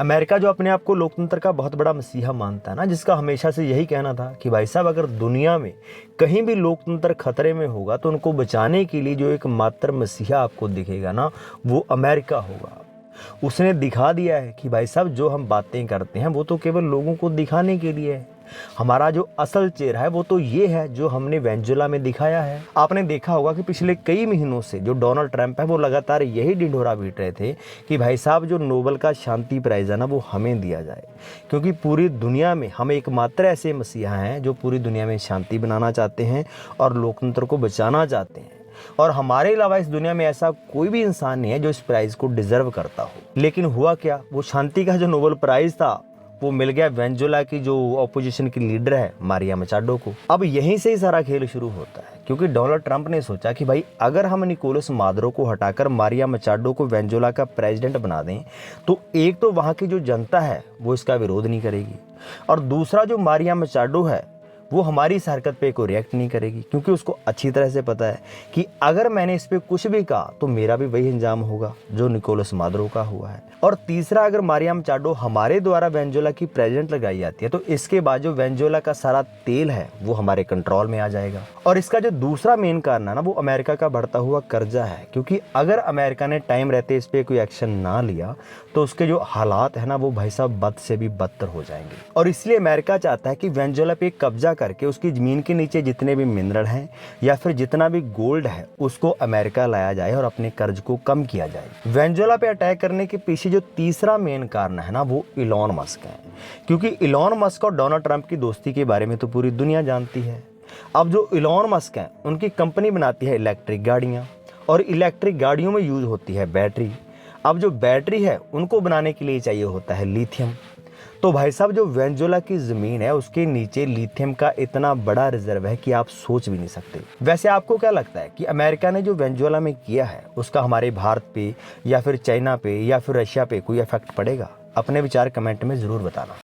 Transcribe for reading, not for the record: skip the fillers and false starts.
America जो अपने आप को लोकतंत्र का बहुत बड़ा मसीहा मानता है ना, जिसका हमेशा से यही कहना था कि भाई साहब अगर दुनिया में कहीं भी लोकतंत्र खतरे में होगा तो उनको बचाने के लिए जो एकमात्र मसीहा आपको दिखेगा ना, वो अमेरिका होगा। उसने दिखा दिया है कि भाई साहब जो हम बातें करते हैं वो तो केवल लोगों को दिखाने के लिए है। हमारा जो असल चेहरा है वो तो ये है जो हमने वेनेजुएला में दिखाया है। आपने देखा होगा कि पिछले कई महीनों से जो डोनाल्ड ट्रंप है वो लगातार यही ढिंढोरा पीट रहे थे कि भाई साहब जो नोबेल का शांति प्राइज़ है ना, वो हमें दिया जाए, क्योंकि पूरी दुनिया में हम एकमात्र ऐसे मसीहा हैं जो पूरी दुनिया में शांति बनाना चाहते हैं और लोकतंत्र को बचाना चाहते हैं। और हमारे अलावा इस दुनिया में ऐसा कोई भी इंसान नहीं है जो इस प्राइज़ को डिजर्व करता हो। लेकिन हुआ क्या, वो शांति का जो नोबेल प्राइज़ था वो मिल गया वेनेजुएला की जो ऑपोजिशन की लीडर है मारिया मचाडो को। अब यहीं से ही सारा खेल शुरू होता है, क्योंकि डोनाल्ड ट्रंप ने सोचा कि भाई अगर हम निकोलस मादुरो को हटाकर मारिया मचाडो को वेनेजुएला का प्रेसिडेंट बना दें तो एक तो वहाँ की जो जनता है वो इसका विरोध नहीं करेगी, और दूसरा जो मारिया मचाडो है वो हमारी इस हरकत पे कोई रिएक्ट नहीं करेगी, क्योंकि उसको अच्छी तरह से पता है कि अगर मैंने इस पे कुछ भी कहा तो मेरा भी वही अंजाम होगा जो निकोलस मादुरो का हुआ है। और तीसरा, अगर मारिया मचाडो हमारे द्वारा वेनेजुएला की प्रेसिडेंट लगाई जाती है तो इसके बाद जो वेनेजुएला का सारा तेल है वो हमारे कंट्रोल में आ जाएगा। और इसका जो दूसरा मेन कारण है ना, वो अमेरिका का बढ़ता हुआ कर्जा है, क्योंकि अगर अमेरिका ने टाइम रहते इस पे कोई एक्शन ना लिया तो उसके जो हालात है ना, वो भाई साहब बद से भी बदतर हो जाएंगे। और इसलिए अमेरिका चाहता है कि वेनेजुएला पे कब्जा करके उसकी जमीन के नीचे जितने भी मिनरल हैं या फिर जितना भी गोल्ड है उसको अमेरिका लाया जाए और अपने कर्ज को कम किया जाए। वेनेजुएला पे अटैक करने के पीछे जो तीसरा मेन कारण है ना, वो इलॉन मस्क है, क्योंकि इलॉन मस्क और डोनाल्ड ट्रंप की दोस्ती के बारे में तो पूरी दुनिया जानती है। अब जो इलॉन मस्क हैं उनकी कंपनी बनाती है इलेक्ट्रिक गाड़ियाँ, और इलेक्ट्रिक गाड़ियों में यूज होती है बैटरी। अब जो बैटरी है उनको बनाने के लिए चाहिए होता है लिथियम। तो भाई साहब जो वेनेजुएला की ज़मीन है उसके नीचे लिथियम का इतना बड़ा रिजर्व है कि आप सोच भी नहीं सकते। वैसे आपको क्या लगता है कि अमेरिका ने जो वेनेजुएला में किया है उसका हमारे भारत पे या फिर चाइना पे या फिर रशिया पे कोई इफेक्ट पड़ेगा? अपने विचार कमेंट में ज़रूर बताना।